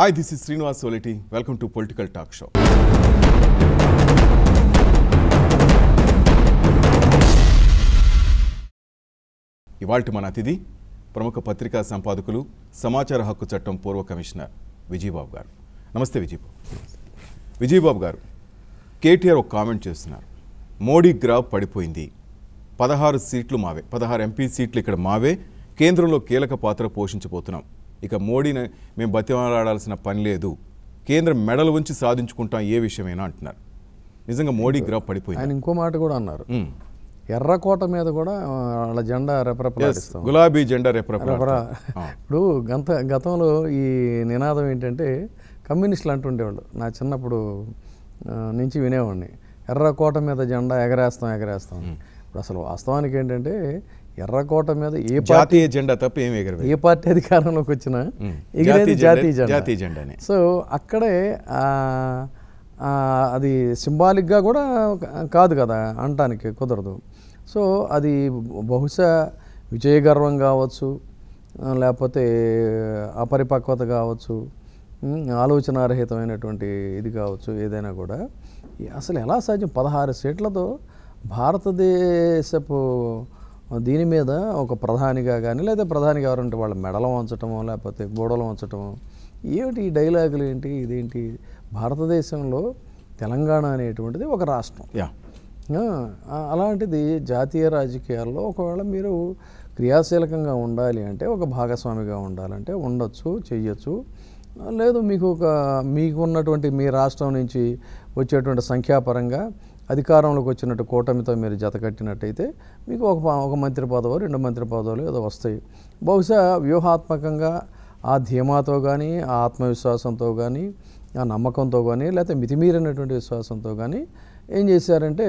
Hi, this is Srinivas Soleti. Welcome to Political Talk Show. ఇవాల్టి మన అతిథి ప్రముఖ పత్రికా సంపాదకులు సమాచార హక్కు చట్టం పూర్వ కమిషనర్ విజయబాబు గారు. నమస్తే విజయబాబు. విజయబాబు గారు, కేటీఆర్ ఒక కామెంట్ చేస్తున్నారు. మోడీ గ్రాఫ్ పడిపోయింది, 16 సీట్లు మావే, 16 ఎంపీ సీట్లు ఇక్కడ మావే, కేంద్రంలో కీలక పాత్ర పోషించబోతున్నాం, ఇక మోడీని మేము బతిమాలాడాల్సిన పని లేదు, కేంద్రం మెడలు ఉంచి సాధించుకుంటాం ఏ విషయమైనా అంటున్నారు. నిజంగా మోడీ గ్రాఫ్ పడిపోయింది. ఆయన ఇంకో మాట కూడా అన్నారు, ఎర్రకోట మీద కూడా వాళ్ళ జెండా రెపరెపలాడిస్తాం, గులాబీ జెండా రెపరెపలా. ఇప్పుడు గతంలో ఈ నినాదం ఏంటంటే కమ్యూనిస్టులు అంటుండేవాళ్ళు, నా చిన్నప్పుడు నుంచి వినేవాడిని, ఎర్రకోట మీద జెండా ఎగరేస్తాం. ఇప్పుడు అసలు వాస్తవానికి ఏంటంటే ఎర్రకోట మీద ఏ జాతీయ జెండా తప్ప ఏమి ఎగరదు, ఏ పార్టీ అధికారంలోకి వచ్చినా ఎగిరేది జాతీయ జెండా. సో అక్కడే అది సింబాలిక్గా కూడా కాదు కదా, అనటానికి కుదరదు. సో అది బహుశా విజయగర్వం కావచ్చు, లేకపోతే అపరిపక్వత కావచ్చు, ఆలోచనారహితమైనటువంటి ఇది కావచ్చు, ఏదైనా కూడా అసలు ఎలా సాధ్యం? 16 సీట్లతో భారతదేశపు దీని మీద ఒక ప్రధానిగా కానీ, లేదా ప్రధానిగా ఎవరంటే వాళ్ళ మెడలు వంచటమో లేకపోతే గోడలు వంచటమో, ఏమిటి ఈ డైలాగులు ఏంటి, ఇదేంటి? భారతదేశంలో తెలంగాణ అనేటువంటిది ఒక రాష్ట్రం. అలాంటిది జాతీయ రాజకీయాల్లో ఒకవేళ మీరు క్రియాశీలకంగా ఉండాలి అంటే, ఒక భాగస్వామిగా ఉండాలంటే ఉండొచ్చు, చెయ్యొచ్చు. లేదు మీకున్నటువంటి మీ రాష్ట్రం నుంచి వచ్చేటువంటి సంఖ్యాపరంగా అధికారంలోకి వచ్చినట్టు కూటమితో మీరు జతకట్టినట్టయితే మీకు ఒక మంత్రి పదవి, 2 మంత్రి పదవులు ఏదో వస్తాయి. బహుశా వ్యూహాత్మకంగా ఆ ధీమాతో కానీ, ఆ ఆత్మవిశ్వాసంతో కానీ, ఆ నమ్మకంతో కానీ, లేకపోతే మితిమీరినటువంటి విశ్వాసంతో కానీ ఏం చేశారంటే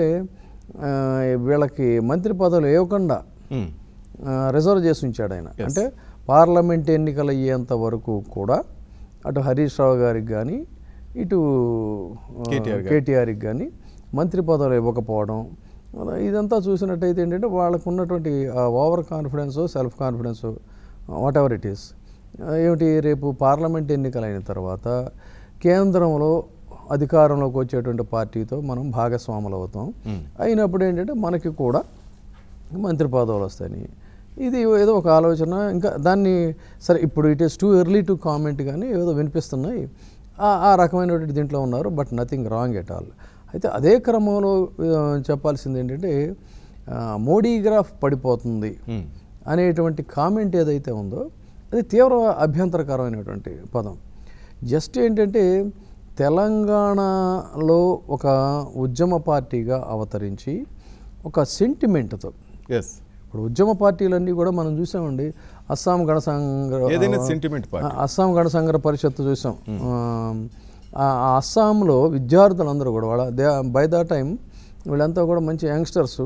వీళ్ళకి మంత్రి పదవులు ఇవ్వకుండా రిజర్వ్ చేసి ఉంచాడు ఆయన. అంటే పార్లమెంట్ ఎన్నికలు అయ్యేంత వరకు కూడా అటు హరీష్ రావు గారికి కానీ, ఇటు కేటీఆర్కి కానీ మంత్రి పదవులు ఇవ్వకపోవడం, ఇదంతా చూసినట్టయితే ఏంటంటే వాళ్ళకు ఉన్నటువంటి over confidence, self confidence, what ever it is, ఏమిటి, రేపు పార్లమెంట్ ఎన్నికలు అయిన తర్వాత కేంద్రంలో అధికారంలోకి వచ్చేటువంటి పార్టీతో మనం భాగస్వాములు అవుతాం, అయినప్పుడు ఏంటంటే మనకి కూడా మంత్రి పదవులు వస్తాయని, ఇది ఏదో ఒక ఆలోచన. ఇంకా దాన్ని సరే ఇప్పుడు it is too early to comment, కానీ ఏదో వినిపిస్తున్నాయి, ఆ రకమైనటువంటి దీంట్లో ఉన్నారు. But nothing wrong at all. అయితే అదే క్రమంలో చెప్పాల్సింది ఏంటంటే మోడీ గ్రాఫ్ పడిపోతుంది అనేటువంటి కామెంట్ ఏదైతే ఉందో అది తీవ్ర అభ్యంతరకరమైనటువంటి పదం. జస్ట్ ఏంటంటే తెలంగాణలో ఒక ఉద్యమ పార్టీగా అవతరించి ఒక సెంటిమెంట్తో, ఇప్పుడు ఉద్యమ పార్టీలన్నీ కూడా మనం చూసామండి, అస్సాం గణసంఘ పరిషత్తు చూసాం. ఆ అస్సాంలో విద్యార్థులందరూ కూడా బై ద టైం వీళ్ళంతా కూడా మంచి యంగ్స్టర్స్,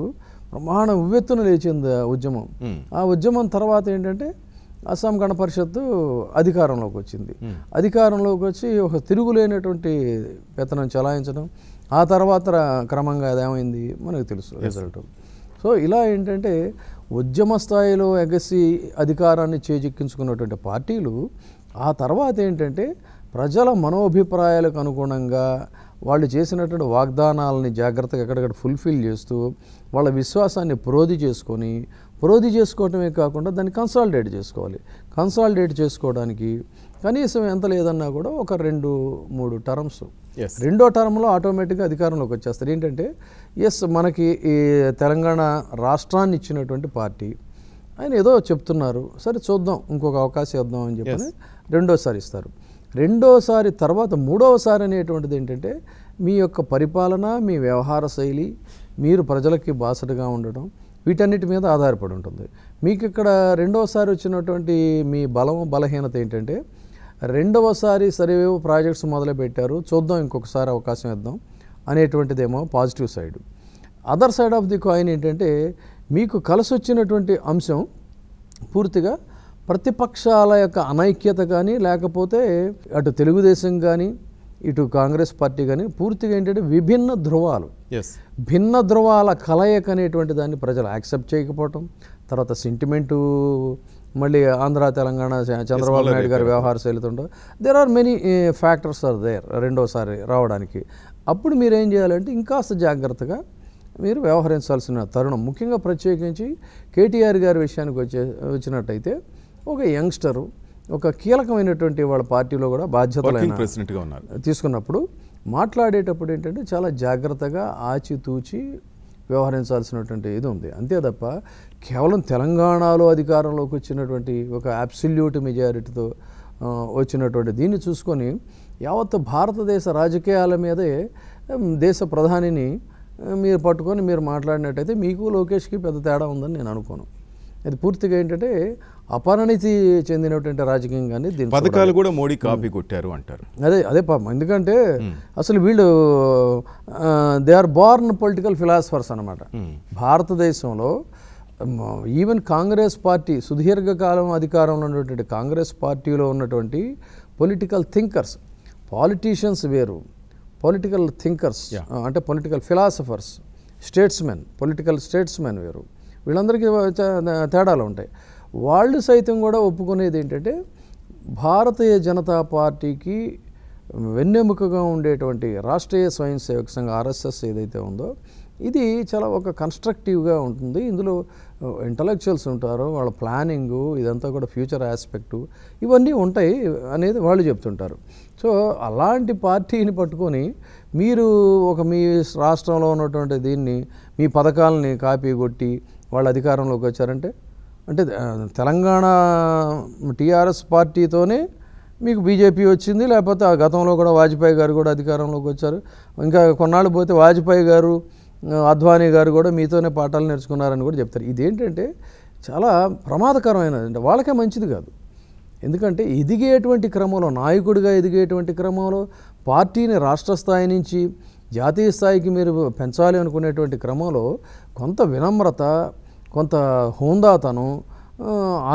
ప్రమాణ ఉవ్వెత్తున లేచింది ఉద్యమం. ఆ ఉద్యమం తర్వాత ఏంటంటే అస్సాం గణ పరిషత్తు అధికారంలోకి వచ్చింది. అధికారంలోకి వచ్చి ఒక తిరుగులేనటువంటి పెత్తనం చలాయించడం, ఆ తర్వాత క్రమంగా అదేమైంది మనకు తెలుసు రిజల్ట్. సో ఇలా ఏంటంటే ఉద్యమ స్థాయిలో ఎగసి అధికారాన్ని చేజిక్కించుకున్నటువంటి పార్టీలు ఆ తర్వాత ఏంటంటే ప్రజల మనోభిప్రాయాలకు అనుగుణంగా వాళ్ళు చేసినటువంటి వాగ్దానాలని జాగ్రత్తగా ఎక్కడెక్కడ ఫుల్ఫిల్ చేస్తూ వాళ్ళ విశ్వాసాన్ని ప్రోధి చేసుకోవటమే కాకుండా దాన్ని కన్సాలిడేట్ చేసుకోవాలి. కన్సాలిడేట్ చేసుకోవడానికి కనీసం ఎంత లేదన్నా కూడా ఒక 2-3 టర్మ్స్, రెండో టర్మ్లో ఆటోమేటిక్గా అధికారంలోకి వచ్చేస్తారు. ఏంటంటే మనకి ఈ తెలంగాణ రాష్ట్రాన్ని ఇచ్చినటువంటి పార్టీ ఆయన ఏదో చెప్తున్నారు, సరే చూద్దాం, ఇంకొక అవకాశం ఇద్దాం అని చెప్పని రెండోసారి ఇస్తారు. రెండోసారి తర్వాత మూడవసారి అనేటువంటిది ఏంటంటే మీ యొక్క పరిపాలన, మీ వ్యవహార శైలి, మీరు ప్రజలకి బాసటగా ఉండడం, వీటన్నిటి మీద ఆధారపడి ఉంటుంది. మీకు ఇక్కడ రెండవసారి వచ్చినటువంటి మీ బలహీనత ఏంటంటే రెండవసారి సరేవేవో ప్రాజెక్ట్స్ మొదలుపెట్టారు, చూద్దాం ఇంకొకసారి అవకాశం ఇద్దాం అనేటువంటిదేమో positive side. Other side of the coin ఏంటంటే మీకు కలిసి వచ్చినటువంటి అంశం పూర్తిగా ప్రతిపక్షాల యొక్క అనైక్యత కానీ, లేకపోతే అటు తెలుగుదేశం కానీ ఇటు కాంగ్రెస్ పార్టీ కానీ పూర్తిగా ఏంటంటే విభిన్న ధృవాలు, భిన్న ధృవాల కలయిక అనేటువంటి దాన్ని ప్రజలు యాక్సెప్ట్ చేయకపోవటం, తర్వాత సెంటిమెంటు మళ్ళీ ఆంధ్ర తెలంగాణ చంద్రబాబు నాయుడు గారి వ్యవహార శైలితో there are many factors are there రెండోసారి రావడానికి. అప్పుడు మీరు ఏం చేయాలంటే ఇంకాస్త జాగ్రత్తగా మీరు వ్యవహరించాల్సిన తరుణం. ముఖ్యంగా ప్రత్యేకించి కేటీఆర్ గారి విషయానికి వచ్చినట్టయితే ఒక యంగ్స్టరు, ఒక కీలకమైనటువంటి వాళ్ళ పార్టీలో కూడా బాధ్యతలైన ప్రెసిడెంట్గా ఉన్నారు తీసుకున్నప్పుడు మాట్లాడేటప్పుడు ఏంటంటే చాలా జాగ్రత్తగా ఆచితూచి వ్యవహరించాల్సినటువంటి ఇది ఉంది. అంతే తప్ప కేవలం తెలంగాణలో అధికారంలోకి వచ్చినటువంటి ఒక అబ్సల్యూట్ మెజారిటీతో వచ్చినటువంటి దీన్ని చూసుకొని యావత్ భారతదేశ రాజకీయాల మీదే దేశ ప్రధానిని మీరు పట్టుకొని మీరు మాట్లాడినట్టయితే మీకు లోకేష్కి పెద్ద తేడా ఉందని నేను అనుకోను. అది పూర్తిగా ఏంటంటే అపరిణితి చెందినటువంటి రాజకీయంగానే దీని పథకాలు కూడా మోడీ కాపీ కొట్టారు అంటారు. అదే పాపం. ఎందుకంటే అసలు వీళ్ళు they are born political philosophers అనమాట. భారతదేశంలో ఈవెన్ కాంగ్రెస్ పార్టీ సుదీర్ఘకాలం అధికారంలో ఉన్నటువంటి కాంగ్రెస్ పార్టీలో ఉన్నటువంటి పొలిటికల్ థింకర్స్, పాలిటీషియన్స్ వేరు, పొలిటికల్ థింకర్స్ అంటే పొలిటికల్ ఫిలాసఫర్స్, పొలిటికల్ స్టేట్స్మెన్ వేరు. వీళ్ళందరికీ తేడాలు ఉంటాయి. వాళ్ళు సైతం కూడా ఒప్పుకునేది ఏంటంటే భారతీయ జనతా పార్టీకి వెన్నెముకగా ఉండేటువంటి రాష్ట్రీయ స్వయం సేవక సంఘ ఆర్ఎస్ఎస్ ఏదైతే ఉందో ఇది చాలా ఒక కన్స్ట్రక్టివ్గా ఉంటుంది. ఇందులో ఇంటలెక్చువల్స్ ఉంటారు, వాళ్ళ ప్లానింగు ఇదంతా కూడా ఫ్యూచర్ ఆస్పెక్టు ఇవన్నీ ఉంటాయి అనేది వాళ్ళు చెప్తుంటారు. సో అలాంటి పార్టీని పట్టుకొని మీరు మీ రాష్ట్రంలో ఉన్నటువంటి దీన్ని మీ పథకాలని కాపీ కొట్టి వాళ్ళ అధికారంలోకి వచ్చారంటే అంటే తెలంగాణ టీఆర్ఎస్ పార్టీతోనే మీకు బీజేపీ వచ్చింది, లేకపోతే ఆ గతంలో కూడా వాజ్పేయి గారు కూడా అధికారంలోకి వచ్చారు. ఇంకా కొన్నాళ్ళు పోతే వాజ్పేయి గారు, అద్వానీ గారు కూడా మీతోనే పాఠాలు నేర్చుకున్నారని కూడా చెప్తారు. ఇదేంటంటే చాలా ప్రమాదకరమైనది, అంటే వాళ్ళకే మంచిది కాదు. ఎందుకంటే ఎదిగేటువంటి క్రమంలో, నాయకుడిగా ఎదిగేటువంటి క్రమంలో పార్టీని రాష్ట్ర స్థాయి నుంచి జాతీయ స్థాయికి మీరు పెంచాలి అనుకునేటువంటి క్రమంలో కొంత వినమ్రత, కొంత హోందాతనం,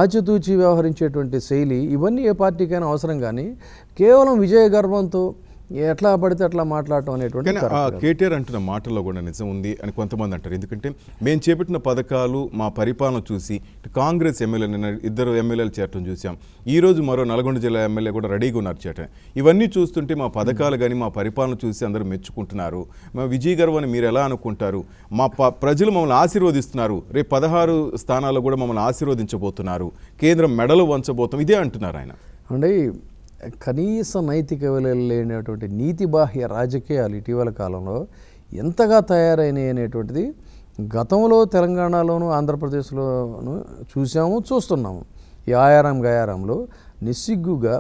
ఆచితూచి వ్యవహరించేటువంటి శైలి ఇవన్నీ ఏ పార్టీకైనా అవసరం. కానీ కేవలం విజయ గర్వంతో ఎట్లా పడితే అట్లా మాట్లాడటం అనేటువంటి కేటీఆర్ అంటున్న మాటల్లో కూడా నిజం ఉంది అని కొంతమంది అంటారు. ఎందుకంటే మేము చేపట్టిన పథకాలు మా పరిపాలన చూసి కాంగ్రెస్ ఎమ్మెల్యేలు 2 ఎమ్మెల్యేలు చేరటం చూసాం. ఈరోజు మరో నల్గొండ జిల్లా ఎమ్మెల్యే కూడా రెడీగా ఉన్నారు చేరటం. ఇవన్నీ చూస్తుంటే మా పథకాలు కానీ మా పరిపాలన చూసి అందరూ మెచ్చుకుంటున్నారు. మా విజయ గర్వం అని మీరు ఎలా అనుకుంటారు? మా ప్రజలు మమ్మల్ని ఆశీర్వదిస్తున్నారు, రేపు 16 స్థానాల్లో కూడా మమ్మల్ని ఆశీర్వదించబోతున్నారు, కేంద్రం మెడలు వంచబోతాం, ఇదే అంటున్నారు ఆయన. అంటే కనీస నైతిక విలువలు లేనటువంటి నీతి బాహ్య రాజకీయాలు ఇటీవల కాలంలో ఎంతగా తయారైనాయి అనేటువంటిది గతంలో తెలంగాణలోను ఆంధ్రప్రదేశ్లోను చూస్తున్నాము. ఈ ఆయారం గయారంలో నిస్సిగ్గుగా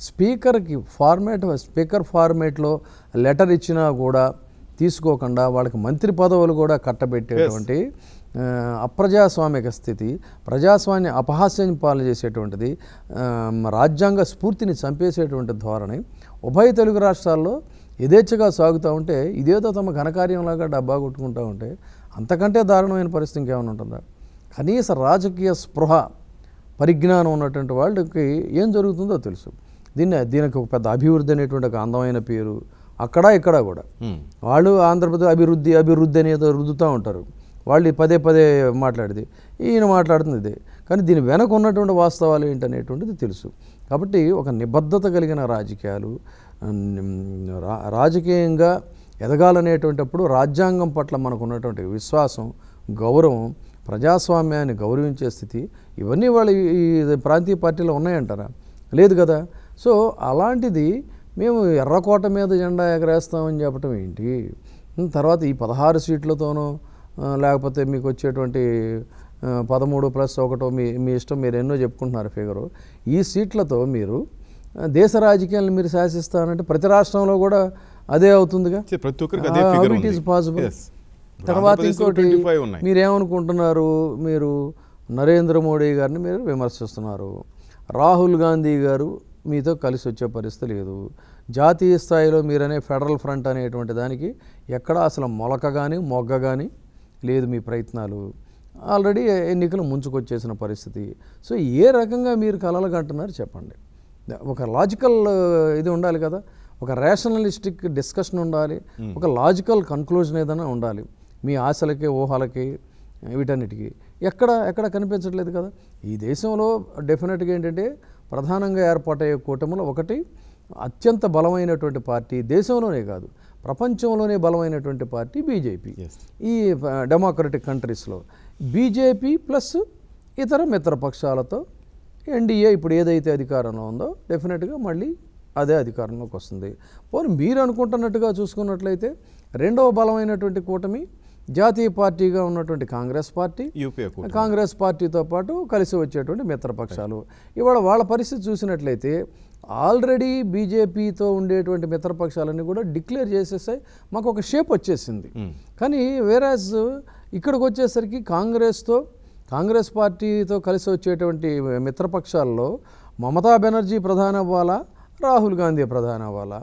స్పీకర్ ఫార్మేట్లో లెటర్ ఇచ్చినా కూడా తీసుకోకుండా వాళ్ళకి మంత్రి పదవులు కూడా కట్టబెట్టేటువంటి అప్రజాస్వామిక స్థితి, ప్రజాస్వామ్య అపహాస్యం పాలు చేసేటువంటిది, రాజ్యాంగ స్ఫూర్తిని చంపేసేటువంటి ధోరణి ఉభయ తెలుగు రాష్ట్రాల్లో యథేచ్ఛగా సాగుతూ ఉంటే ఇదేదో తమ ఘనకార్యంలాగా డబ్బా కొట్టుకుంటూ ఉంటే అంతకంటే దారుణమైన పరిస్థితి ఇంకేమైనా ఉంటుందా? కనీస రాజకీయ స్పృహ, పరిజ్ఞానం ఉన్నటువంటి వాళ్ళకి ఏం జరుగుతుందో తెలుసు. దీనికి ఒక పెద్ద అభివృద్ధి అనేటువంటి ఒక అందమైన పేరు అక్కడ ఇక్కడ కూడా వాళ్ళు ఆంధ్రప్రదేశ్ అభివృద్ధి అనేది రుద్దుతూ ఉంటారు. వాళ్ళు పదే మాట్లాడేది, ఈయన మాట్లాడుతుంది ఇదే. కానీ దీని వెనక ఉన్నటువంటి వాస్తవాలు ఏంటనేటువంటిది తెలుసు. కాబట్టి ఒక నిబద్ధత కలిగిన రాజకీయాలు, రాజకీయంగా ఎదగాలనేటువంటిప్పుడు రాజ్యాంగం పట్ల మనకు ఉన్నటువంటి విశ్వాసం, గౌరవం, ప్రజాస్వామ్యాన్ని గౌరవించే స్థితి ఇవన్నీ వాళ్ళు ఈ ప్రాంతీయ పార్టీలో ఉన్నాయంటారా? లేదు కదా. సో అలాంటిది మేము ఎర్రకోట మీద జెండా ఎగరేస్తామని చెప్పటం ఏంటి? తర్వాత ఈ 16 సీట్లతోనో లేకపోతే మీకు వచ్చేటువంటి 13+1 మీ ఇష్టం, మీరు ఎన్నో చెప్పుకుంటున్నారు ఫిగరు. ఈ సీట్లతో మీరు దేశ రాజకీయాలను మీరు శాసిస్తానంటే ప్రతి రాష్ట్రంలో కూడా అదే అవుతుందిగా. It is possible. తర్వాత ఇంకోటి మీరేమనుకుంటున్నారు, మీరు నరేంద్ర మోడీ గారిని మీరు విమర్శిస్తున్నారు, రాహుల్ గాంధీ గారు మీతో కలిసి వచ్చే పరిస్థితి లేదు, జాతీయ స్థాయిలో మీరనే ఫెడరల్ ఫ్రంట్ అనేటువంటి దానికి ఎక్కడా అసలు మొలక కానీ మొగ్గ కానీ లేదు మీ ప్రయత్నాలు. ఆల్రెడీ ఎన్నికలు ముంచుకొచ్చేసిన పరిస్థితి. సో ఏ రకంగా మీరు కలలుగంటున్నారు చెప్పండి. ఒక లాజికల్ ఇది ఉండాలి కదా, ఒక రేషనలిస్టిక్ డిస్కషన్ ఉండాలి, ఒక లాజికల్ కన్క్లూజన్ ఏదైనా ఉండాలి మీ ఆశలకి ఊహలకి వీటన్నిటికీ. ఎక్కడ కనిపించట్లేదు కదా. ఈ దేశంలో డెఫినెట్గా ఏంటంటే ప్రధానంగా ఏర్పాటయ్యే కూటమిలో ఒకటి అత్యంత బలమైనటువంటి పార్టీ, దేశంలోనే కాదు ప్రపంచంలోనే బలమైనటువంటి పార్టీ బీజేపీ. ఈ డెమోక్రటిక్ కంట్రీస్లో బీజేపీ ప్లస్ ఇతర మిత్రపక్షాలతో ఎన్డీఏ ఇప్పుడు ఏదైతే అధికారంలో ఉందో డెఫినెట్గా మళ్ళీ అదే అధికారంలోకి వస్తుంది. పోనీ మీరు అనుకుంటున్నట్టుగా చూసుకున్నట్లయితే రెండవ బలమైనటువంటి కూటమి జాతీయ పార్టీగా ఉన్నటువంటి కాంగ్రెస్ పార్టీ, కాంగ్రెస్ పార్టీతో పాటు కలిసి వచ్చేటువంటి మిత్రపక్షాలు. ఇవాళ వాళ్ళ పరిస్థితి చూసినట్లయితే ఆల్రెడీ బీజేపీతో ఉండేటువంటి మిత్రపక్షాలన్నీ కూడా డిక్లేర్ చేసేసాయి, మాకు ఒక షేప్ వచ్చేసింది. కానీ వేరాజ్ ఇక్కడికి వచ్చేసరికి కాంగ్రెస్ పార్టీతో కలిసి వచ్చేటువంటి మిత్రపక్షాల్లో మమతా బెనర్జీ ప్రధాన అవ్వాలా, రాహుల్ గాంధీ ప్రధాన అవ్వాలా,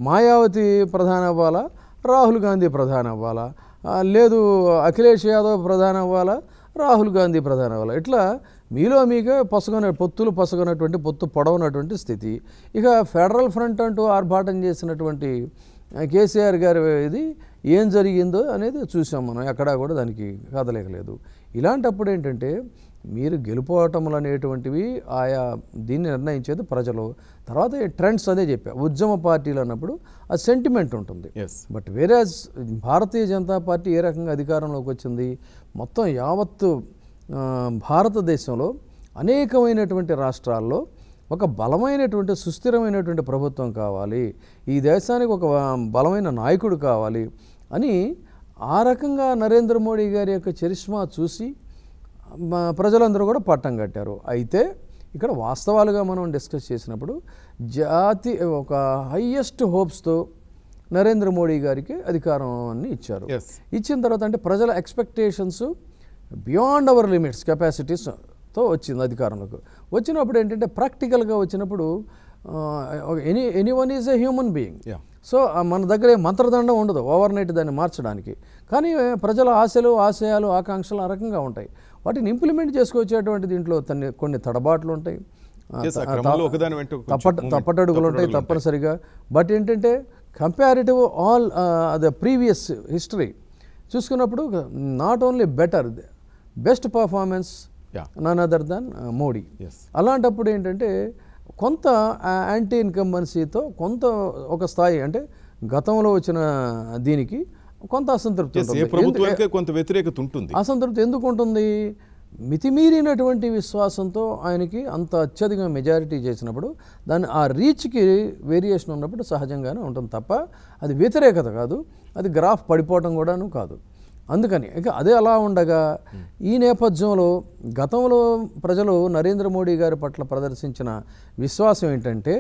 మాయావతి ప్రధాన అవ్వాలా, రాహుల్ గాంధీ ప్రధాన అవ్వాలా, లేదు అఖిలేష్ యాదవ్ ప్రధాన అవ్వాలా, రాహుల్ గాంధీ ప్రధాన అవ్వాలా, ఇట్లా మీలో మీకే పొసగనటువంటి పొత్తు పొడవనటువంటి స్థితి. ఇక ఫెడరల్ ఫ్రంట్ అంటూ ఆర్భాటం చేసినటువంటి కేసీఆర్ గారి ఇది ఏం జరిగిందో అనేది చూసాం మనం, ఎక్కడా కూడా దానికి కదలేకలేదు. ఇలాంటప్పుడు ఏంటంటే మీరు గెలుపోవటములు అనేటువంటివి ఆయా దీన్ని నిర్ణయించేది ప్రజలు. తర్వాత ట్రెండ్స్ అదే చెప్పా, ఉద్యమ పార్టీలు అన్నప్పుడు ఆ సెంటిమెంట్ ఉంటుంది. బట్ వేరేజ్ భారతీయ జనతా పార్టీ ఏ రకంగా అధికారంలోకి వచ్చింది, మొత్తం యావత్తు భారతదేశంలో అనేకమైనటువంటి రాష్ట్రాల్లో ఒక బలమైనటువంటి సుస్థిరమైనటువంటి ప్రభుత్వం కావాలి, ఈ దేశానికి ఒక బలమైన నాయకుడు కావాలి అని ఆ రకంగా నరేంద్ర మోడీ గారి యొక్క చరిష్మా చూసి ప్రజలందరూ కూడా పట్టం కట్టారు. అయితే ఇక్కడ వాస్తవాలుగా మనం డిస్కస్ చేసినప్పుడు ఒక హయ్యెస్ట్ హోప్స్తో నరేంద్ర మోడీ గారికి అధికారాన్ని ఇచ్చారు. ఇచ్చిన తర్వాత అంటే ప్రజల ఎక్స్పెక్టేషన్స్ బియాండ్ అవర్ లిమిట్స్ కెపాసిటీస్తో వచ్చింది అధికారంలోకి. వచ్చినప్పుడు ఏంటంటే ప్రాక్టికల్గా వచ్చినప్పుడు anyone is a human being. So మన దగ్గర మంత్రదండం ఉండదు ఓవర్ నైట్ దాన్ని మార్చడానికి. కానీ ప్రజల ఆశయాలు ఆకాంక్షలు ఆ రకంగా ఉంటాయి. వాటిని ఇంప్లిమెంట్ చేసుకొచ్చేటువంటి దీంట్లో కొన్ని తడబాట్లు ఉంటాయి, తప్పటడుగులు ఉంటాయి తప్పనిసరిగా. బట్ ఏంటంటే comparative all the previous history చూసుకున్నప్పుడు not only best performance none other than Modi. అలాంటప్పుడు ఏంటంటే కొంత యాంటీ ఇన్కంబెన్సీతో కొంత ఒక స్థాయి అంటే గతంలో వచ్చిన దీనికి కొంత అసంతృప్తి ఉంటుంది. అసంతృప్తి ఎందుకు ఉంటుంది? మితిమీరినటువంటి విశ్వాసంతో ఆయనకి అంత అత్యధిక మెజారిటీ చేసినప్పుడు దాన్ని ఆ రీచ్కి వేరియేషన్ ఉన్నప్పుడు సహజంగానే ఉంటుంది తప్ప అది వ్యతిరేకత కాదు, అది గ్రాఫ్ పడిపోవటం కూడాను కాదు. అందుకని ఇక అదే అలా ఉండగా ఈ నేపథ్యంలో గతంలో ప్రజలు నరేంద్ర మోడీ గారి పట్ల ప్రదర్శించిన విశ్వాసం ఏంటంటే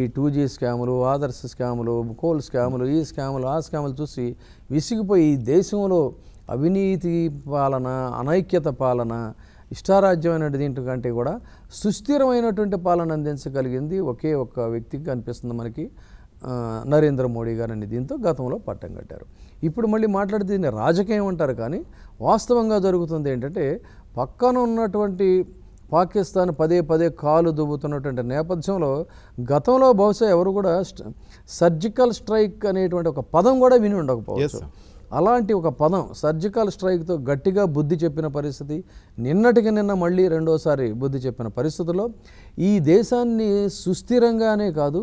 ఈ 2G స్కాములు, ఆదర్శ స్కాములు, కోల్ స్కాములు, ఈ స్కాములు ఆ స్కాములు చూసి విసిగిపోయి ఈ దేశంలో అవినీతి పాలన, అనైక్యత పాలన, ఇష్టారాజ్యమైన దీంట్లో కంటే కూడా సుస్థిరమైనటువంటి పాలన అందించగలిగింది ఒకే ఒక్క వ్యక్తికి కనిపిస్తుంది మనకి, నరేంద్ర మోడీ గారు అని దీంతో గతంలో పట్టం కట్టారు. ఇప్పుడు మళ్ళీ మాట్లాడితే దీన్ని రాజకీయం అంటారు, కానీ వాస్తవంగా జరుగుతుంది ఏంటంటే పక్కన ఉన్నటువంటి పాకిస్తాన్ పదే కాలు దువ్వుతున్నటువంటి నేపథ్యంలో గతంలో బహుశా ఎవరు కూడా సర్జికల్ స్ట్రైక్ అనేటువంటి ఒక పదం కూడా విని ఉండకపోవచ్చు. అలాంటి ఒక పదం సర్జికల్ స్ట్రైక్తో గట్టిగా బుద్ధి చెప్పిన పరిస్థితి, నిన్నటికి నిన్న మళ్ళీ రెండోసారి బుద్ధి చెప్పిన పరిస్థితుల్లో ఈ దేశాన్ని సుస్థిరంగానే కాదు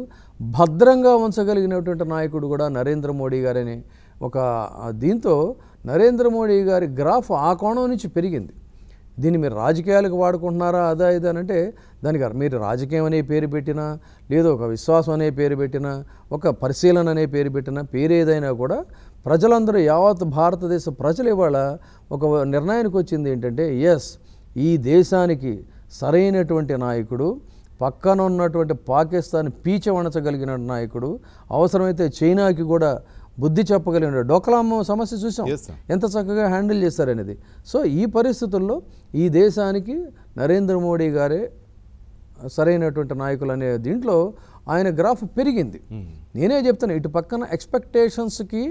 భద్రంగా ఉంచగలిగినటువంటి నాయకుడు కూడా నరేంద్ర మోడీ గారని ఒక దీంతో నరేంద్ర మోడీ గారి గ్రాఫ్ ఆ కోణం నుంచి పెరిగింది. దీన్ని మీరు రాజకీయాలకు వాడుకుంటున్నారా అదా ఇదా అంటే దానికి మీరు రాజకీయం అనే పేరు పెట్టినా, లేదో ఒక విశ్వాసం అనే పేరు పెట్టినా, ఒక పరిశీలన అనే పేరు పెట్టినా, పేరేదైనా కూడా ప్రజలందరూ యావత్ భారతదేశ ప్రజలు ఇవాళ ఒక నిర్ణయానికి వచ్చింది ఏంటంటే ఎస్, ఈ దేశానికి సరైనటువంటి నాయకుడు, పక్కన ఉన్నటువంటి పాకిస్తాన్ పీచవణచగలిగిన నాయకుడు, అవసరమైతే చైనాకి కూడా బుద్ధి చెప్పగలిగిన డోకలాం సమస్య చూసాం ఎంత చక్కగా హ్యాండిల్ చేస్తారనేది. సో ఈ పరిస్థితుల్లో ఈ దేశానికి నరేంద్ర మోడీ గారే సరైనటువంటి నాయకులు అనే దీంట్లో ఆయన గ్రాఫ్ పెరిగింది. నేనే చెప్తాను, ఇటు పక్కన ఎక్స్పెక్టేషన్స్కి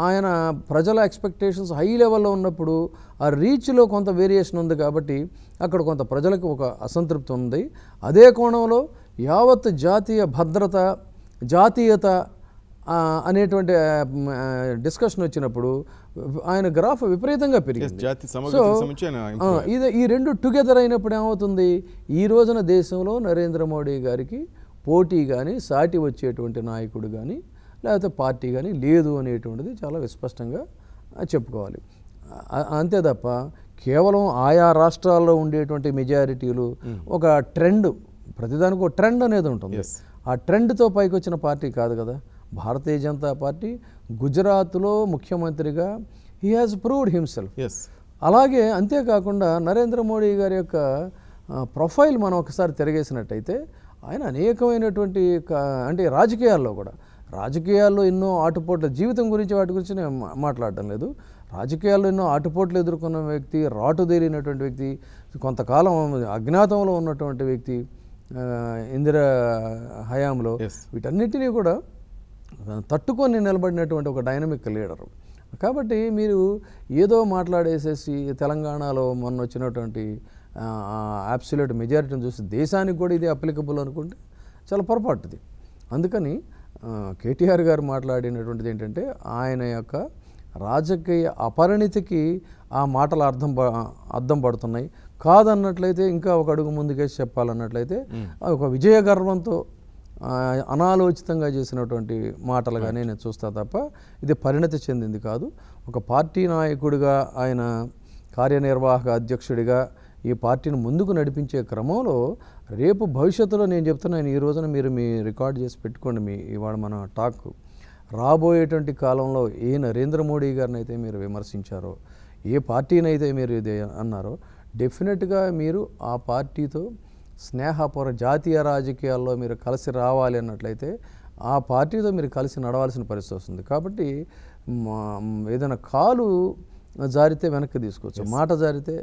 ఆయన ప్రజల ఎక్స్పెక్టేషన్స్ హై లెవెల్లో ఉన్నప్పుడు ఆ రీచ్లో కొంత వేరియేషన్ ఉంది కాబట్టి అక్కడ కొంత ప్రజలకు ఒక అసంతృప్తి ఉంది. అదే కోణంలో యావత్ జాతీయ భద్రత, జాతీయత అనేటువంటి డిస్కషన్ వచ్చినప్పుడు ఆయన గ్రాఫ్ విపరీతంగా పెరిగింది. జాతి సో సమగ్రతకు సంబంధించి ఆయన ఇది ఈ రెండు టుగెదర్ అయినప్పుడు ఏమవుతుంది, ఈ రోజున దేశంలో నరేంద్ర మోడీ గారికి పోటీ కానీ సాటి వచ్చేటువంటి నాయకుడు కానీ లేకపోతే పార్టీ కానీ లేదు అనేటువంటిది చాలా విస్పష్టంగా చెప్పుకోవాలి. అంతే తప్ప కేవలం ఆయా రాష్ట్రాల్లో ఉండేటువంటి మెజారిటీలు ఒక ట్రెండ్, ప్రతిదానికి ఒక ట్రెండ్ అనేది ఉంటుంది. ఆ ట్రెండ్తో పైకి వచ్చిన పార్టీ కాదు కదా భారతీయ జనతా పార్టీ. గుజరాత్లో ముఖ్యమంత్రిగా హీ హాజ్ ప్రూవ్డ్ హిమ్సెల్ఫ్. అలాగే అంతేకాకుండా నరేంద్ర మోడీ గారి యొక్క ప్రొఫైల్ మనం ఒకసారి తిరగేసినట్టయితే ఆయన అనేకమైనటువంటి అంటే రాజకీయాల్లో ఎన్నో ఆటుపోట్ల జీవితం గురించి వాటి గురించి నేను మాట్లాడటం లేదు. రాజకీయాల్లో ఎన్నో ఆటుపోట్లు ఎదుర్కొన్న వ్యక్తి, రాటుదేలినటువంటి వ్యక్తి, కొంతకాలం అజ్ఞాతంలో ఉన్నటువంటి వ్యక్తి ఇందిరా హయాంలో, వీటన్నిటినీ కూడా తట్టుకొని నిలబడినటువంటి ఒక డైనమిక్ లీడరు. కాబట్టి మీరు ఏదో మాట్లాడేసేసి తెలంగాణలో మొన్న వచ్చినటువంటి అబ్సల్యూట్ మెజారిటీని చూసి దేశానికి కూడా ఇది అప్లికబుల్ అనుకుంటే చాలా పొరపాటుది. అందుకని కేటీఆర్ గారు మాట్లాడినటువంటిది ఏంటంటే ఆయన యొక్క రాజకీయ అపరిణితికి ఆ మాటలు అర్థం పడుతున్నాయి. కాదన్నట్లయితే ఇంకా ఒక అడుగు ముందుకేసి చెప్పాలన్నట్లయితే ఒక విజయ గర్వంతో అనాలోచితంగా చేసినటువంటి మాటలుగా నేను చూస్తా తప్ప ఇది పరిణతి చెందింది కాదు. ఒక పార్టీ నాయకుడిగా ఆయన కార్యనిర్వాహక అధ్యక్షుడిగా ఈ పార్టీని ముందుకు నడిపించే క్రమంలో రేపు భవిష్యత్తులో నేను చెప్తున్నాను, ఈ రోజున మీరు మీ రికార్డ్ చేసి పెట్టుకోండి ఇవాళ మన టాక్. రాబోయేటువంటి కాలంలో ఏ నరేంద్ర మోడీ గారిని అయితే మీరు విమర్శించారో, ఏ పార్టీని అయితే మీరు ఇది అన్నారో, డెఫినెట్గా మీరు ఆ పార్టీతో జాతీయ రాజకీయాల్లో మీరు కలిసి రావాలి అన్నట్లయితే ఆ పార్టీతో మీరు కలిసి నడవాల్సిన పరిస్థితి వస్తుంది. కాబట్టి ఏదైనా కాలు జారితే వెనక్కి తీసుకోవచ్చు, మాట జారితే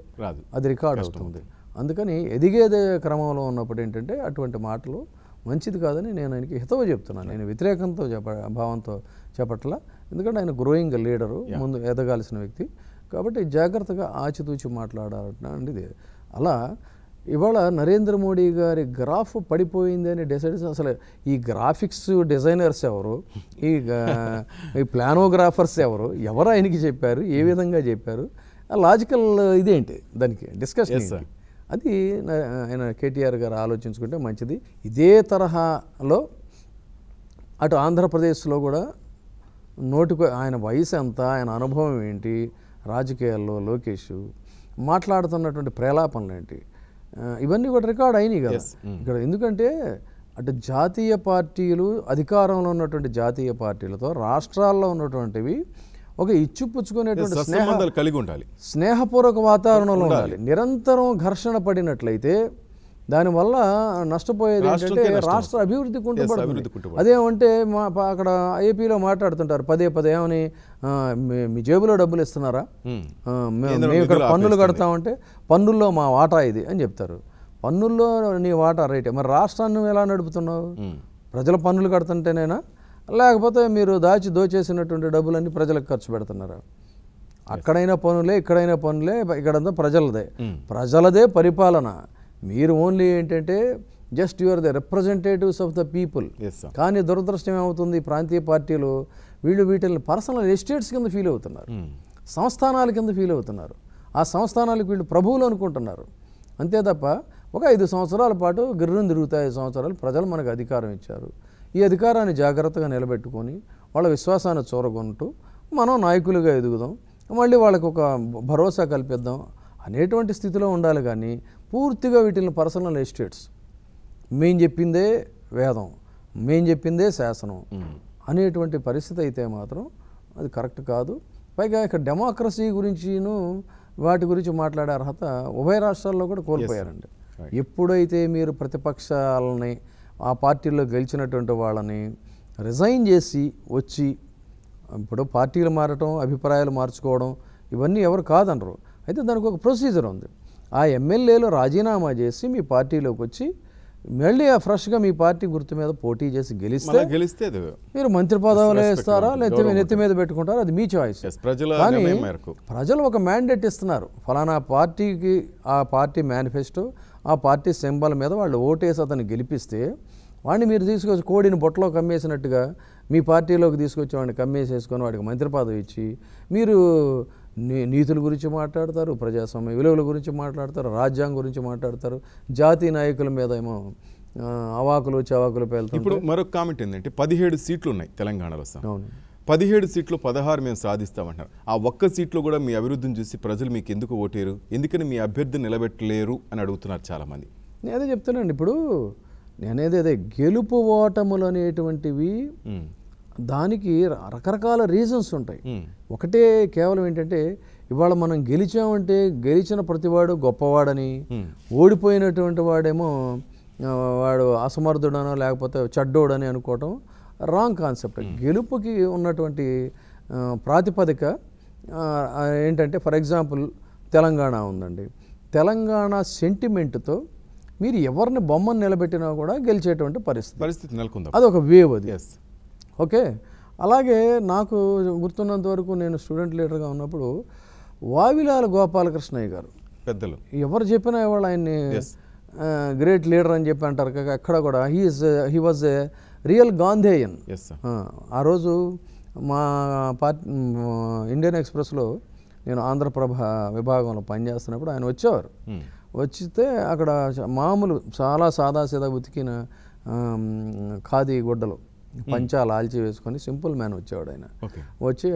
అది రికార్డ్ అవుతుంది. అందుకని ఎదిగేదే క్రమంలో ఉన్నప్పుడు ఏంటంటే అటువంటి మాటలు మంచిది కాదని నేను ఆయనకి హితవు చెప్తున్నాను. నేను వ్యతిరేకంతో భావంతో చెప్పట్లా, ఎందుకంటే ఆయన గ్రోయింగ్ లీడరు, ముందు ఎదగాల్సిన వ్యక్తి. కాబట్టి జాగ్రత్తగా ఆచితూచి మాట్లాడాలంటే అలా ఇవాళ నరేంద్ర మోడీ గారి గ్రాఫ్ పడిపోయింది అని డిసైడ్. అసలు ఈ గ్రాఫిక్స్ డిజైనర్స్ ఎవరు, ఈ ప్లానోగ్రాఫర్స్ ఎవరు ఆయనకి చెప్పారు, ఏ విధంగా చెప్పారు, లాజికల్ ఇదేంటి దానికి డిస్కషన్, అది ఆయన కేటీఆర్ గారు ఆలోచించుకుంటే మంచిది. ఇదే తరహాలో అటు ఆంధ్రప్రదేశ్లో కూడా ఆయన వయసు ఎంత, ఆయన అనుభవం ఏంటి, రాజకీయాల్లో లోకేష్ మాట్లాడుతున్నటువంటి ప్రేలాపనలు ఏంటి, ఇవన్నీ కూడా రికార్డ్ అయినాయి కదా ఇక్కడ. ఎందుకంటే అటు జాతీయ పార్టీలు, అధికారంలో ఉన్నటువంటి జాతీయ పార్టీలతో రాష్ట్రాల్లో ఉన్నటువంటివి ఒక ఇచ్చిపుచ్చుకునేటువంటి సంబంధాలు కలిగి ఉండాలి, స్నేహపూర్వక వాతావరణంలో ఉండాలి. నిరంతరం ఘర్షణ పడినట్లయితే దానివల్ల నష్టపోయేది ఏంటంటే రాష్ట్ర అభివృద్ధి కుంటుపడుతుంది. అదేమంటే అక్కడ ఏపీలో మాట్లాడుతుంటారు పదే ఏమని, మీ జేబులో డబ్బులు ఇస్తున్నారా, మేము ఇక్కడ పన్నులు కడతామంటే పన్నుల్లో మా వాటా ఇది అని చెప్తారు. పన్నుల్లో నీ వాటా రైటే, మరి రాష్ట్రాన్ని ఎలా నడుపుతున్నావు? ప్రజల పన్నులు కడుతుంటేనేనా, లేకపోతే మీరు దోచేసినటువంటి డబ్బులన్నీ ప్రజలకు ఖర్చు పెడుతున్నారా? అక్కడైనా పనులే, ఇక్కడైనా పనులే, ఇక్కడంతా ప్రజలదే పరిపాలన. మీరు ఓన్లీ ఏంటంటే just your the representatives of the people. కానీ దురదృష్టం ఏమవుతుంది, ప్రాంతీయ పార్టీలు వీటిని పర్సనల్ ఎస్టేట్స్ కింద ఫీల్ అవుతున్నారు, సంస్థానాల కింద ఫీల్ అవుతున్నారు. ఆ సంస్థానాలకు వీళ్ళు ప్రభువులు అనుకుంటున్నారు. అంతే తప్ప ఒక 5 సంవత్సరాల పాటు గిర్రం తిరుగుతాయి. 5 సంవత్సరాలు ప్రజలు మనకు అధికారం ఇచ్చారు. ఈ అధికారాన్ని జాగ్రత్తగా నిలబెట్టుకొని వాళ్ళ విశ్వాసాన్ని చూరగొంటూ మనం నాయకులుగా ఎదుగుదాం, మళ్ళీ వాళ్ళకు ఒక భరోసా కల్పిద్దాం అనేటువంటి స్థితిలో ఉండాలి. కానీ పూర్తిగా వీటిని పర్సనల్ ఎస్టేట్స్, మేం చెప్పిందే వేదం, మేం చెప్పిందే శాసనం అనేటువంటి పరిస్థితి అయితే మాత్రం అది కరెక్ట్ కాదు. పైగా ఇక్కడ డెమోక్రసీ గురించిను వాటి గురించి మాట్లాడే అర్హత ఉభయ రాష్ట్రాల్లో కూడా కోల్పోయారండి. ఎప్పుడైతే మీరు ప్రతిపక్షాలని, ఆ పార్టీల్లో గెలిచినటువంటి వాళ్ళని రిజైన్ చేసి వచ్చి, ఇప్పుడు పార్టీలు మారటం, అభిప్రాయాలు మార్చుకోవడం ఇవన్నీ ఎవరు కాదనరు. అయితే దానికి ఒక ప్రొసీజర్ ఉంది. ఆ ఎమ్మెల్యేలు రాజీనామా చేసి మీ పార్టీలోకి వచ్చి మళ్ళీ ఫ్రెష్గా మీ పార్టీ గుర్తు మీద పోటీ చేసి గెలిస్తే మీరు మంత్రి పదవులు ఇస్తారా, లేకపోతే నెత్తి మీద పెట్టుకుంటారా, అది మీ చాయిస్. కానీ ప్రజలు ఒక మ్యాండేట్ ఇస్తున్నారు, ఫలానా పార్టీకి ఆ పార్టీ మేనిఫెస్టో, ఆ పార్టీ సింబల్ మీద వాళ్ళు ఓటేసి అతన్ని గెలిపిస్తే వాడిని మీరు తీసుకొచ్చి కోడిని బొట్టలో కమ్మేసినట్టుగా మీ పార్టీలోకి తీసుకొచ్చి వాడిని కమ్మేసేసుకొని వాడికి మంత్రి పదవి ఇచ్చి మీరు నీతుల గురించి మాట్లాడతారు, ప్రజాస్వామ్య విలువల గురించి మాట్లాడతారు, రాజ్యాంగం గురించి మాట్లాడతారు, జాతీయ నాయకుల మీద ఏమో అవాకులు చవాకులు పేలుతారు. ఇప్పుడు మరొక కామెంట్ ఏంటంటే 17 సీట్లు ఉన్నాయి తెలంగాణలో సార్. అవును, 17 సీట్లు 16 మేము సాధిస్తామంటారు. ఆ ఒక్క సీట్లో కూడా మీ అభివృద్ధిని చూసి ప్రజలు మీకు ఎందుకు ఓటేరు, ఎందుకని మీ అభ్యర్థిని నిలబెట్టలేరు అని అడుగుతున్నారు చాలామంది. నేను అదే చెప్తున్నాను. ఇప్పుడు నేనేది అదే గెలుపు ఓటములు అనేటువంటివి దానికి రకరకాల రీజన్స్ ఉంటాయి. ఒకటే కేవలం ఏంటంటే ఇవాళ మనం గెలిచామంటే గెలిచిన ప్రతివాడు గొప్పవాడని, ఓడిపోయినటువంటి వాడేమో వాడు అసమర్థుడనో లేకపోతే చెడ్డోడని అనుకోవటం రాంగ్ కాన్సెప్ట్. గెలుపుకి ఉన్నటువంటి ప్రాతిపదిక ఏంటంటే ఫర్ ఎగ్జాంపుల్ తెలంగాణ ఉందండి. తెలంగాణ సెంటిమెంట్తో మీరు ఎవరిని బొమ్మను నిలబెట్టినా కూడా గెలిచేటువంటి పరిస్థితి నెలకొంది. అదొక వేవ్ అది. ఓకే, అలాగే నాకు గుర్తున్నంత వరకు నేను స్టూడెంట్ లీడర్గా ఉన్నప్పుడు వావిలాల గోపాలకృష్ణయ్య గారు పెద్దలు ఎవరు చెప్పినా ఇవాళ ఆయన్ని గ్రేట్ లీడర్ అని చెప్పి అంటారు. అక్కడ కూడా హీ వాజ్ ఏ రియల్ గాంధేయన్. ఆ రోజు మా పార్టీ ఇండియన్ ఎక్స్ప్రెస్లో నేను ఆంధ్రప్రభ విభాగంలో పనిచేస్తున్నప్పుడు ఆయన వచ్చేవారు. వచ్చితే అక్కడ మామూలు చాలా సాదాసీదా ఉతికిన ఖాదీ గుడ్డలు పంచాలు ఆల్చి వేసుకొని సింపుల్ మ్యాన్ వచ్చేవాడు ఆయన. వచ్చి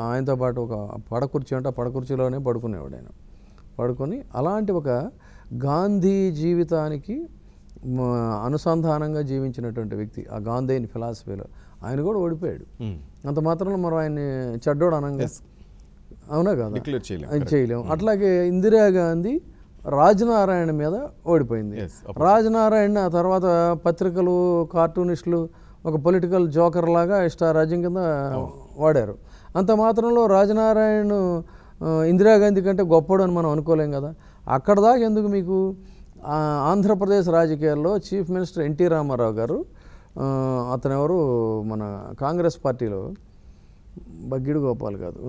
ఆయనతో పాటు ఒక పడకుర్చీ అంటే ఆ పడకుర్చీలోనే పడుకునేవాడు ఆయన. పడుకొని అలాంటి ఒక గాంధీ జీవితానికి అనుసంధానంగా జీవించినటువంటి వ్యక్తి, ఆ గాంధీని ఫిలాసఫీలో ఆయన కూడా ఓడిపోయాడు. అంత మాత్రంలో మనం ఆయన్ని చెడ్డోడు అనంగా అవునా కదా, చేయలేము. అట్లాగే ఇందిరాగాంధీ రాజనారాయణ మీద ఓడిపోయింది. రాజనారాయణ ఆ తర్వాత పత్రికలు కార్టూనిస్టులు ఒక పొలిటికల్ జోకర్ లాగా ఇష్టారాజ్యం కింద వాడారు. అంత మాత్రంలో రాజనారాయణ ఇందిరాగాంధీ కంటే గొప్పడు అని మనం అనుకోలేం కదా. అక్కడ దాకా ఎందుకు మీకు ఆంధ్రప్రదేశ్ రాజకీయాల్లో చీఫ్ మినిస్టర్ ఎన్టీ రామారావు గారు, అతను ఎవరు మన కాంగ్రెస్ పార్టీలో బగ్గిడి గోపాల్ కాదు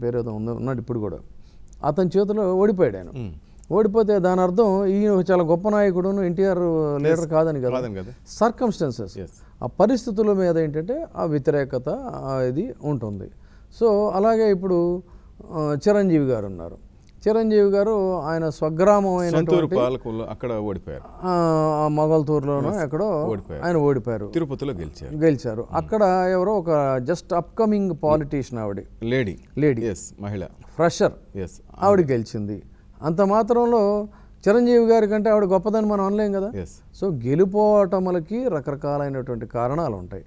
పేరు ఏదో ఉన్నాడు ఇప్పుడు కూడా, అతని చేతిలో ఓడిపోయాడు ఆయన. ఓడిపోతే దాని అర్థం ఈయన చాలా గొప్ప నాయకుడును ఎన్టీఆర్ లీడర్ కాదని కదా. సర్కమ్స్టాన్సెస్ ఆ పరిస్థితుల మీద ఏంటంటే ఆ వ్యతిరేకత ఇది ఉంటుంది. సో అలాగే ఇప్పుడు చిరంజీవి గారు ఉన్నారు. చిరంజీవి గారు ఆయన స్వగ్రామం అయినటువంటి మొగల్తూరులోనో ఎక్కడో ఆయన ఓడిపోయారు, తిరుపతిలో గెలిచారు. అక్కడ ఎవరో ఒక జస్ట్ అప్కమింగ్ పాలిటీషియన్ ఆవిడ లేడీ మహిళ ఫ్రెషర్ ఆవిడ గెలిచింది. అంత మాత్రంలో చిరంజీవి గారి కంటే ఆవిడ గొప్పదని మనం అనలేం కదా. సో గెలుపోవటములకి రకరకాలైనటువంటి కారణాలు ఉంటాయి.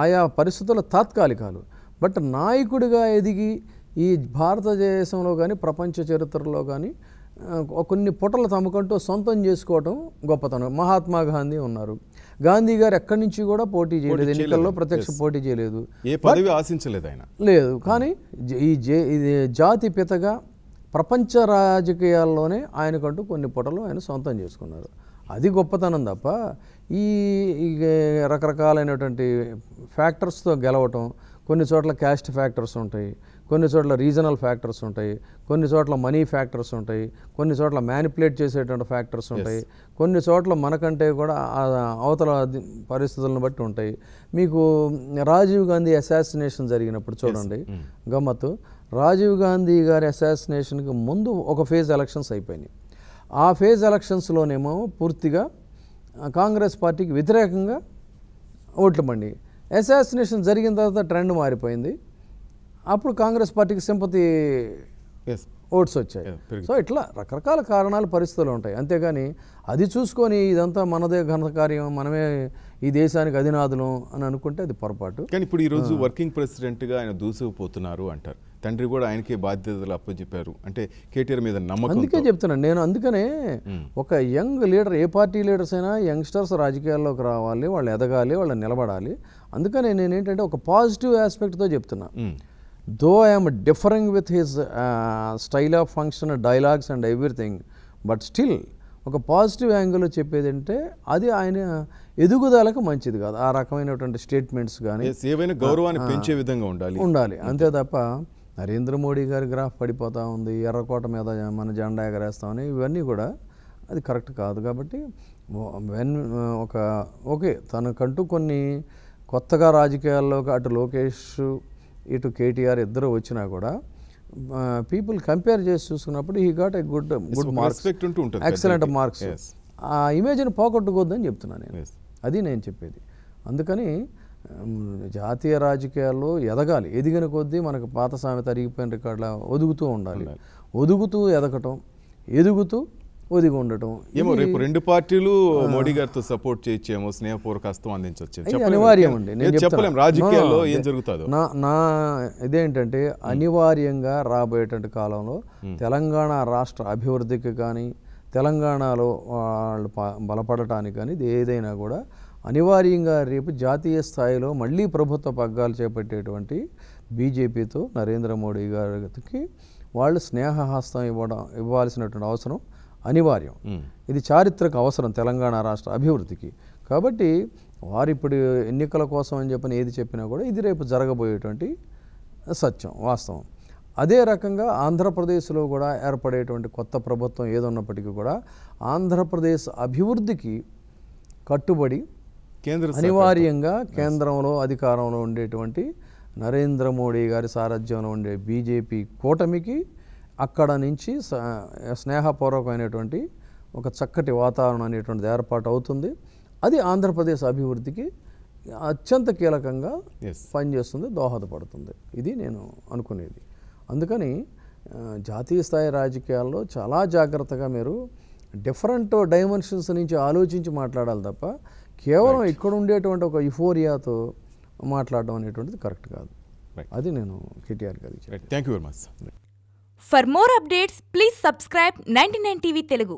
ఆయా పరిస్థితుల తాత్కాలికాలు. బట్ నాయకుడిగా ఎదిగి ఈ భారతదేశంలో కానీ ప్రపంచ చరిత్రలో కానీ కొన్ని పుటలు తమకంటూ సొంతం చేసుకోవటం గొప్పతనం. మహాత్మా గాంధీ ఉన్నారు. గాంధీ గారు ఎక్కడి నుంచి కూడా పోటీ చేయలేదు, ఎన్నికల్లో ప్రత్యక్ష పోటీ చేయలేదు, ఏ పదవి ఆశించలేదు ఆయన లేదు. కానీ ఇది జాతి పితగా ప్రపంచ రాజకీయాల్లోనే ఆయనకంటూ కొన్ని పుటలు ఆయన సొంతం చేసుకున్నారు. అది గొప్పతనం తప్ప ఈ రకరకాలైనటువంటి ఫ్యాక్టర్స్తో గెలవటం. కొన్ని చోట్ల క్యాస్ట్ ఫ్యాక్టర్స్ ఉంటాయి, కొన్ని చోట్ల రీజనల్ ఫ్యాక్టర్స్ ఉంటాయి, కొన్ని చోట్ల మనీ ఫ్యాక్టర్స్ ఉంటాయి, కొన్ని చోట్ల మ్యానిపులేట్ చేసేటువంటి ఫ్యాక్టర్స్ ఉంటాయి, కొన్ని చోట్ల మనకంటే కూడా అవతల పరిస్థితులను బట్టి ఉంటాయి. మీకు రాజీవ్ గాంధీ అసాసినేషన్ జరిగినప్పుడు చూడండి గమ్మత్తు. రాజీవ్ గాంధీ గారి అసాసినేషన్కి ముందు ఒక ఫేజ్ ఎలక్షన్స్ అయిపోయినాయి. ఆ ఫేజ్ ఎలక్షన్స్లోనేమో పూర్తిగా కాంగ్రెస్ పార్టీకి వ్యతిరేకంగా ఓట్లు పడి, అసాసినేషన్ జరిగిన తర్వాత ట్రెండ్ మారిపోయింది. అప్పుడు కాంగ్రెస్ పార్టీకి సింపతి ఓట్స్ వచ్చాయి. సో ఇట్లా రకరకాల కారణాలు పరిస్థితులు ఉంటాయి. అంతేగాని అది చూసుకొని ఇదంతా మనదే ఘనకార్యం, మనమే ఈ దేశానికి అధినాథులం అని అనుకుంటే అది పొరపాటు. కానీ ఇప్పుడు ఈరోజు వర్కింగ్ ప్రెసిడెంట్గా ఆయన దూసుకుపోతున్నారు అంటారు. తండ్రి కూడా ఆయనకే బాధ్యతలు అప్పచెప్పారు అంటే కేటీఆర్ మీద నమ్మకం. అందుకే చెప్తున్నాను నేను. అందుకనే ఒక యంగ్ లీడర్, ఏ పార్టీ లీడర్స్ అయినా యంగ్స్టర్స్ రాజకీయాల్లోకి రావాలి, వాళ్ళు ఎదగాలి, వాళ్ళు నిలబడాలి. అందుకనే నేనేంటంటే ఒక పాజిటివ్ ఆస్పెక్ట్తో చెప్తున్నా. Though I'm differing with his style of function, dialogues and everything, but still ఒక పాజిటివ్ యాంగిల్లో చెప్పేది అంటే అది ఆయన ఎదుగుదలకు మంచిది కాదు. ఆ రకమైనటువంటి స్టేట్మెంట్స్ కానీ ఏవైనా గౌరవాన్ని పెంచే విధంగా ఉండాలి. అంతే తప్ప నరేంద్ర మోడీ గారి గ్రాఫ్ పడిపోతూ ఉంది, ఎర్రకోట మీద మన జెండా ఎగరేస్తామని ఇవన్నీ కూడా అది కరెక్ట్ కాదు. కాబట్టి ఓకే తనకంటూ కొన్ని కొత్తగా రాజకీయాల్లోకి అటు లోకేష్ ఇటు కేటీఆర్ ఇద్దరు వచ్చినా కూడా పీపుల్ కంపేర్ చేసి చూసుకున్నప్పుడు he got a good marks, excellent marks. ఆ ఇమేజ్ని పోగొట్టుకోవద్దని చెప్తున్నాను నేను. అది నేను చెప్పేది. అందుకని జాతీయ రాజకీయాల్లో ఎదగాలి. ఎదిగిన కొద్దీ మనకు పాత సామెత అరిగిపోయిన రికార్డులా ఒదుగుతూ ఉండాలి. ఒదుగుతూ ఎదగటం, ఎదుగుతూ ఒదిగి ఉండటం. ఏమో రేపు రెండు పార్టీలు మోడీ గారితో సపోర్ట్ చేయొచ్చేమో, స్నేహపూర్వక హస్తం అందించవచ్చు. అనివార్యం అండి. నేను చెప్పలేం రాజకీయాల్లో ఏం జరుగుతుందో. నా ఇదేంటంటే అనివార్యంగా రాబోయేటువంటి కాలంలో తెలంగాణ రాష్ట్ర అభివృద్ధికి కానీ తెలంగాణలో వాళ్ళు బలపడటానికి కానీ ఏదైనా కూడా అనివార్యంగా రేపు జాతీయ స్థాయిలో మళ్ళీ ప్రభుత్వ పగ్గాలు చేపట్టేటువంటి బీజేపీతో నరేంద్ర మోడీ గారికి వాళ్ళు స్నేహహస్తం ఇవ్వాల్సినటువంటి అవసరం అనివార్యం. ఇది చారిత్రక అవసరం తెలంగాణ రాష్ట్ర అభివృద్ధికి. కాబట్టి వారు ఇప్పుడు ఎన్నికల కోసం అని చెప్పని ఏది చెప్పినా కూడా ఇది రేపు జరగబోయేటువంటి సత్యం, వాస్తవం. అదే రకంగా ఆంధ్రప్రదేశ్లో కూడా ఏర్పడేటువంటి కొత్త ప్రభుత్వం ఏదున్నప్పటికీ కూడా ఆంధ్రప్రదేశ్ అభివృద్ధికి కట్టుబడి అనివార్యంగా కేంద్రంలో అధికారంలో ఉండేటువంటి నరేంద్ర మోడీ గారి సారథ్యంలో ఉండే బీజేపీ కూటమికి అక్కడ నుంచి స్నేహపూర్వకమైనటువంటి ఒక చక్కటి వాతావరణం అనేటువంటిది ఏర్పాటు అవుతుంది. అది ఆంధ్రప్రదేశ్ అభివృద్ధికి అత్యంత కీలకంగా పనిచేస్తుంది, దోహదపడుతుంది. ఇది నేను అనుకునేది. అందుకని జాతీయ స్థాయి రాజకీయాల్లో చాలా జాగ్రత్తగా మీరు డిఫరెంట్ డైమెన్షన్స్ నుంచి ఆలోచించి మాట్లాడాలి తప్ప కేవలం ఇక్కడ ఉండేటువంటి ఒక యుఫోరియాతో మాట్లాడడం అనేటువంటిది కరెక్ట్ కాదు. అది నేను కేటీఆర్ గారికి చెప్పాను. Thank you very much. For more updates, please subscribe 99 TV Telugu.